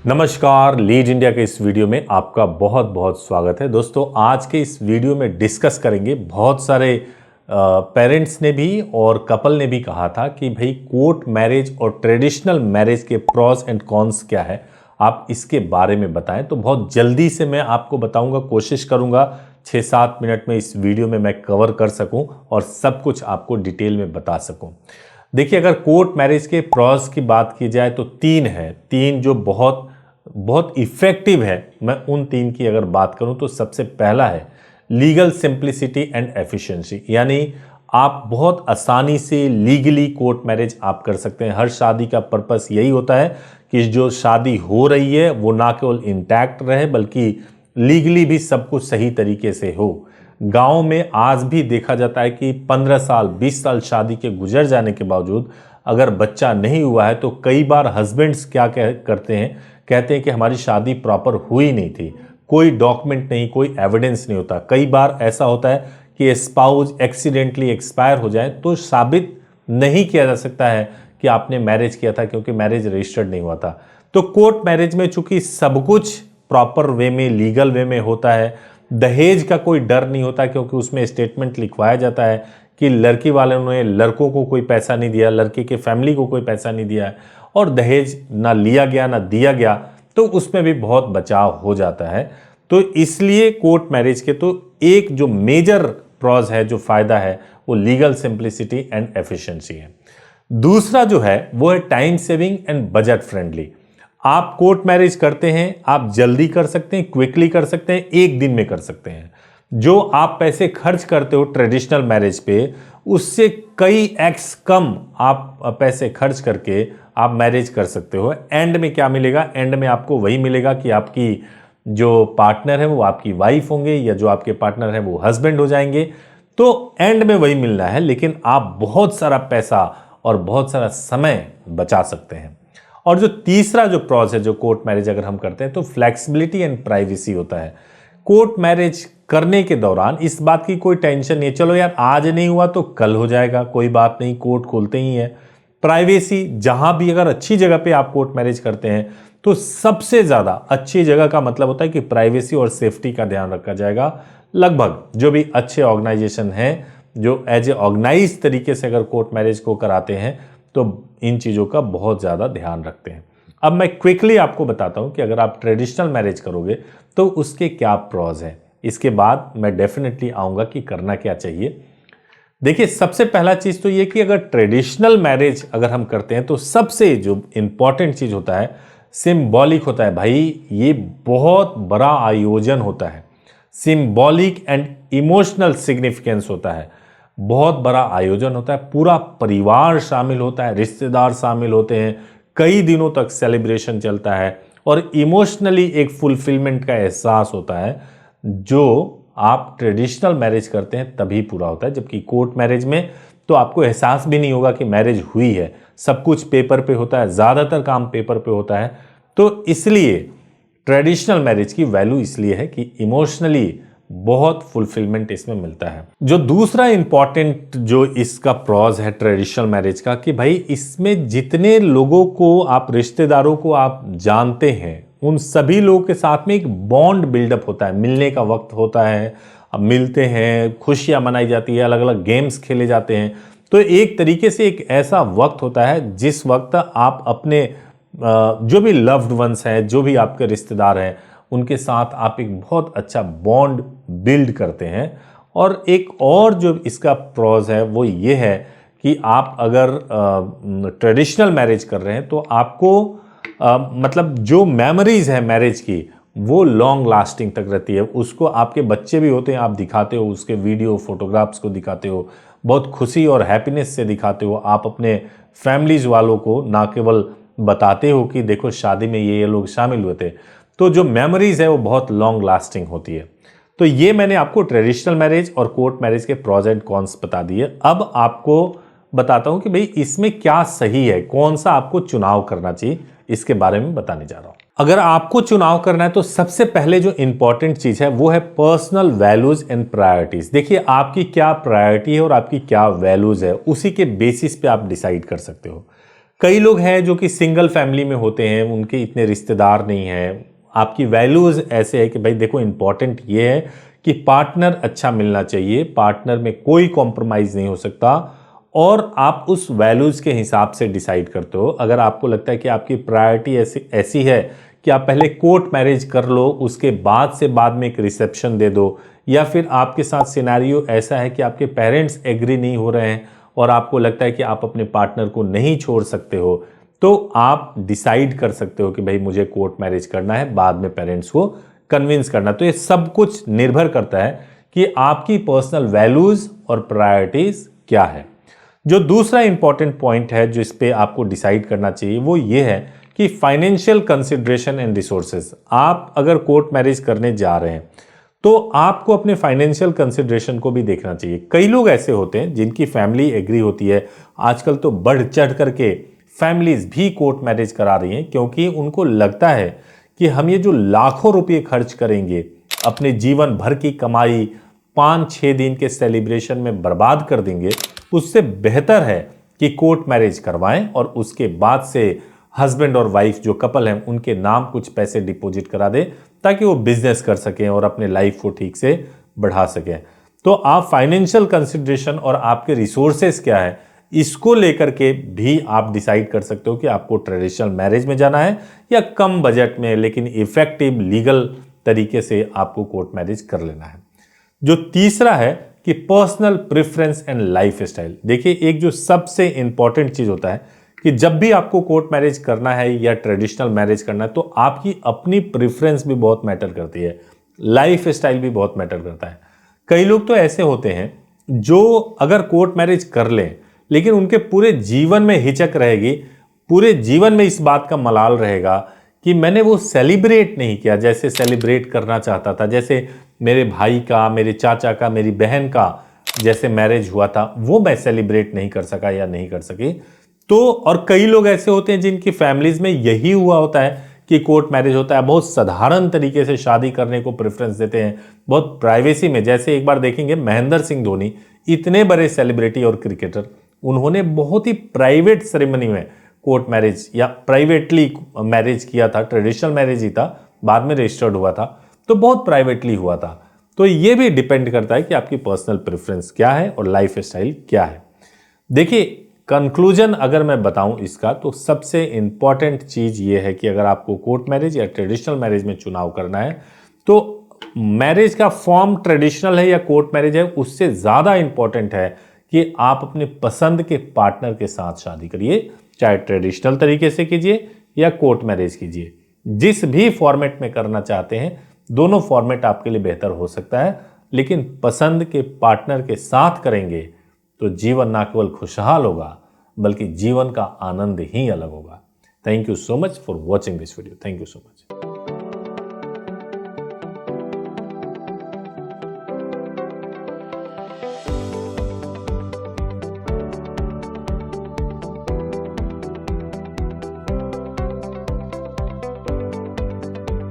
नमस्कार, lead India के इस वीडियो में आपका बहुत बहुत स्वागत है। दोस्तों, आज के इस वीडियो में डिस्कस करेंगे, बहुत सारे पेरेंट्स ने भी और कपल ने भी कहा था कि भाई कोर्ट मैरिज और ट्रेडिशनल मैरिज के प्रॉस एंड कॉन्स क्या है, आप इसके बारे में बताएं। तो बहुत जल्दी से मैं आपको बताऊंगा, कोशिश करूंगा 6-7 मिनट में इस वीडियो में मैं कवर कर सकूं और सब कुछ आपको डिटेल में बता सकूं। देखिए, अगर कोर्ट मैरिज के प्रॉस की बात की जाए तो तीन जो बहुत बहुत इफेक्टिव है। मैं उन तीन की अगर बात करूं तो सबसे पहला है लीगल सिंप्लिसिटी एंड एफिशिएंसी, यानी आप बहुत आसानी से लीगली कोर्ट मैरिज आप कर सकते हैं। हर शादी का पर्पस यही होता है कि जो शादी हो रही है वो ना केवल इंटैक्ट रहे बल्कि लीगली भी सब कुछ सही तरीके से हो। गांव में आज भी देखा जाता है कि 15 साल 20 साल शादी के गुजर जाने के बावजूद अगर बच्चा नहीं हुआ है तो कई बार हस्बैंड्स क्या कहते हैं कि हमारी शादी प्रॉपर हुई नहीं थी, कोई डॉक्यूमेंट नहीं, कोई एविडेंस नहीं होता। कई बार ऐसा होता है कि स्पाउस एक्सीडेंटली एक्सपायर हो जाए तो साबित नहीं किया जा सकता है कि आपने मैरिज किया था, क्योंकि मैरिज रजिस्टर्ड नहीं हुआ था। तो कोर्ट मैरिज में चूंकि सब कुछ प्रॉपर वे में, लीगल वे में होता है, दहेज का कोई डर नहीं होता, क्योंकि उसमें स्टेटमेंट लिखवाया जाता है कि लड़की वालों ने लड़कों को कोई पैसा नहीं दिया, लड़के के फैमिली को कोई पैसा नहीं दिया है, और दहेज ना लिया गया ना दिया गया, तो उसमें भी बहुत बचाव हो जाता है। तो इसलिए कोर्ट मैरिज के तो एक जो मेजर प्रॉज है, जो फायदा है, वो लीगल सिंप्लिसिटी एंड एफिशिएंसी है। दूसरा जो है वो है time saving and budget friendly. आप कोर्ट मैरिज करते हैं, आप जल्दी कर सकते हैं, क्विकली कर सकते हैं, एक दिन में कर सकते हैं। जो आप पैसे खर्च करते हो ट्रेडिशनल मैरिज पे, उससे कई एक्स कम आप पैसे खर्च करके आप मैरिज कर सकते हो। एंड में क्या मिलेगा? एंड में आपको वही मिलेगा कि आपकी जो पार्टनर है वो आपकी वाइफ होंगे, या जो आपके पार्टनर है वो हस्बैंड हो जाएंगे। तो एंड में वही मिलना है, लेकिन आप बहुत सारा पैसा और बहुत सारा समय बचा सकते हैं। और जो तीसरा जो प्रॉज है जो कोर्ट मैरिज अगर हम करते हैं तो फ्लेक्सिबिलिटी एंड प्राइवेसी होता है। कोर्ट मैरिज करने के दौरान इस बात की कोई टेंशन नहीं है, चलो यार आज नहीं हुआ तो कल हो जाएगा, कोई बात नहीं, कोर्ट खोलते ही है। प्राइवेसी, जहां भी अगर अच्छी जगह पे आप कोर्ट मैरिज करते हैं तो सबसे ज्यादा अच्छी जगह का मतलब होता है कि प्राइवेसी और सेफ्टी का ध्यान रखा जाएगा। लगभग जो भी अच्छे ऑर्गेनाइजेशन हैं, जो एज ए ऑर्गेनाइज तरीके से अगर कोर्ट मैरिज को कराते हैं तो इन चीज़ों का बहुत ज़्यादा ध्यान रखते हैं। अब मैं क्विकली आपको बताता हूं कि अगर आप ट्रेडिशनल मैरिज करोगे तो उसके क्या प्रॉज हैं। इसके बाद मैं डेफिनेटली आऊँगा कि करना क्या चाहिए। देखिए, सबसे पहला चीज़ तो ये कि अगर ट्रेडिशनल मैरिज अगर हम करते हैं तो सबसे जो इंपॉर्टेंट चीज़ होता है, सिंबॉलिक होता है। भाई, ये बहुत बड़ा आयोजन होता है, सिंबॉलिक एंड इमोशनल सिग्निफिकेंस होता है। बहुत बड़ा आयोजन होता है, पूरा परिवार शामिल होता है, रिश्तेदार शामिल होते हैं, कई दिनों तक सेलिब्रेशन चलता है और इमोशनली एक फुलफिलमेंट का एहसास होता है, जो आप ट्रेडिशनल मैरिज करते हैं तभी पूरा होता है। जबकि कोर्ट मैरिज में तो आपको एहसास भी नहीं होगा कि मैरिज हुई है, सब कुछ पेपर पे होता है, ज़्यादातर काम पेपर पे होता है। तो इसलिए ट्रेडिशनल मैरिज की वैल्यू इसलिए है कि इमोशनली बहुत फुलफिलमेंट इसमें मिलता है। जो दूसरा इंपॉर्टेंट जो इसका प्रॉज है ट्रेडिशनल मैरिज का, कि भाई इसमें जितने लोगों को आप, रिश्तेदारों को आप जानते हैं, उन सभी लोगों के साथ में एक बॉन्ड बिल्डअप होता है, मिलने का वक्त होता है, अब मिलते हैं, खुशियां मनाई जाती है, अलग अलग गेम्स खेले जाते हैं। तो एक तरीके से एक ऐसा वक्त होता है जिस वक्त आप अपने जो भी लव्ड वंस हैं, जो भी आपके रिश्तेदार हैं, उनके साथ आप एक बहुत अच्छा बॉन्ड बिल्ड करते हैं। और एक और जो इसका प्रॉज है वो ये है कि आप अगर ट्रेडिशनल मैरिज कर रहे हैं तो आपको मतलब जो मेमोरीज है मैरिज की वो लॉन्ग लास्टिंग तक रहती है। उसको आपके बच्चे भी होते हैं, आप दिखाते हो, उसके वीडियो फोटोग्राफ्स को दिखाते हो, बहुत खुशी और हैप्पीनेस से दिखाते हो। आप अपने फैमिलीज वालों को ना केवल बताते हो कि देखो शादी में ये लोग शामिल हुए थे, तो जो मेमोरीज है वो बहुत लॉन्ग लास्टिंग होती है। तो ये मैंने आपको ट्रेडिशनल मैरिज और कोर्ट मैरिज के प्रॉज एंड कॉन्स बता दिए। अब आपको बताता हूं कि भाई इसमें क्या सही है, कौन सा आपको चुनाव करना चाहिए, इसके बारे में बताने जा रहा हूं। अगर आपको चुनाव करना है तो सबसे पहले जो इंपॉर्टेंट चीज है वो है पर्सनल वैल्यूज एंड प्रायोरिटीज। देखिए, आपकी क्या प्रायोरिटी है और आपकी क्या वैल्यूज है, उसी के बेसिस पे आप डिसाइड कर सकते हो। कई लोग हैं जो कि सिंगल फैमिली में होते हैं, उनके इतने रिश्तेदार नहीं हैं। आपकी वैल्यूज़ ऐसे है कि भाई देखो, इंपॉर्टेंट ये है कि पार्टनर अच्छा मिलना चाहिए, पार्टनर में कोई कॉम्प्रोमाइज़ नहीं हो सकता, और आप उस वैल्यूज़ के हिसाब से डिसाइड करते हो। अगर आपको लगता है कि आपकी प्रायोरिटी ऐसी है कि आप पहले कोर्ट मैरिज कर लो, उसके बाद में एक रिसेप्शन दे दो, या फिर आपके साथ सिनेरियो ऐसा है कि आपके पेरेंट्स एग्री नहीं हो रहे हैं और आपको लगता है कि आप अपने पार्टनर को नहीं छोड़ सकते हो, तो आप डिसाइड कर सकते हो कि भाई मुझे कोर्ट मैरिज करना है, बाद में पेरेंट्स को कन्विंस करना। तो ये सब कुछ निर्भर करता है कि आपकी पर्सनल वैल्यूज और प्रायोरिटीज क्या है। जो दूसरा इंपॉर्टेंट पॉइंट है जो इस पे आपको डिसाइड करना चाहिए, वो ये है कि फाइनेंशियल कंसिडरेशन एंड रिसोर्सेज। आप अगर कोर्ट मैरिज करने जा रहे हैं तो आपको अपने फाइनेंशियल कंसिडरेशन को भी देखना चाहिए। कई लोग ऐसे होते हैं जिनकी फैमिली एग्री होती है, आजकल तो बढ़ चढ़ करके फैमिलीज भी कोर्ट मैरिज करा रही हैं, क्योंकि उनको लगता है कि हम ये जो लाखों रुपए खर्च करेंगे, अपने जीवन भर की कमाई 5-6 दिन के सेलिब्रेशन में बर्बाद कर देंगे, उससे बेहतर है कि कोर्ट मैरिज करवाएं और उसके बाद से हस्बैंड और वाइफ जो कपल हैं उनके नाम कुछ पैसे डिपॉजिट करा दे, ताकि वो बिजनेस कर सकें और अपने लाइफ को ठीक से बढ़ा सकें। तो आप फाइनेंशियल कंसिडरेशन और आपके रिसोर्सेस क्या है, इसको लेकर के भी आप डिसाइड कर सकते हो कि आपको ट्रेडिशनल मैरिज में जाना है या कम बजट में लेकिन इफेक्टिव लीगल तरीके से आपको कोर्ट मैरिज कर लेना है। जो तीसरा है कि personal preference and life style. देखिए, एक जो सबसे इंपॉर्टेंट चीज होता है कि जब भी आपको कोर्ट मैरिज करना है या ट्रेडिशनल मैरिज करना है, तो आपकी अपनी प्रेफरेंस भी बहुत मैटर करती है, लाइफ स्टाइल भी बहुत मैटर करता है। कई लोग तो ऐसे होते हैं जो अगर कोर्ट मैरिज कर लें लेकिन उनके पूरे जीवन में हिचक रहेगी, पूरे जीवन में इस बात का मलाल रहेगा कि मैंने वो सेलिब्रेट नहीं किया जैसे सेलिब्रेट करना चाहता था, जैसे मेरे भाई का, मेरे चाचा का, मेरी बहन का जैसे मैरिज हुआ था, वो मैं सेलिब्रेट नहीं कर सका या नहीं कर सकी। तो और कई लोग ऐसे होते हैं जिनकी फैमिलीज में यही हुआ होता है कि कोर्ट मैरिज होता है, बहुत साधारण तरीके से शादी करने को प्रेफरेंस देते हैं, बहुत प्राइवेसी में। जैसे एक बार देखेंगे महेंद्र सिंह धोनी, इतने बड़े सेलिब्रिटी और क्रिकेटर, उन्होंने बहुत ही प्राइवेट सेरेमनी में कोर्ट मैरिज या प्राइवेटली मैरिज किया था, ट्रेडिशनल मैरिज ही था, बाद में रजिस्टर्ड हुआ था, तो बहुत प्राइवेटली हुआ था। तो ये भी डिपेंड करता है कि आपकी पर्सनल प्रेफरेंस क्या है और लाइफ स्टाइल क्या है। देखिए, कंक्लूजन अगर मैं बताऊं इसका, तो सबसे इंपॉर्टेंट चीज ये है कि अगर आपको कोर्ट मैरिज या ट्रेडिशनल मैरिज में चुनाव करना है, तो मैरिज का फॉर्म ट्रेडिशनल है या कोर्ट मैरिज है, उससे ज्यादा इंपॉर्टेंट है कि आप अपने पसंद के पार्टनर के साथ शादी करिए, चाहे ट्रेडिशनल तरीके से कीजिए या कोर्ट मैरिज कीजिए। जिस भी फॉर्मेट में करना चाहते हैं, दोनों फॉर्मेट आपके लिए बेहतर हो सकता है, लेकिन पसंद के पार्टनर के साथ करेंगे तो जीवन ना केवल खुशहाल होगा बल्कि जीवन का आनंद ही अलग होगा। Thank you so much for watching this video. Thank you so much.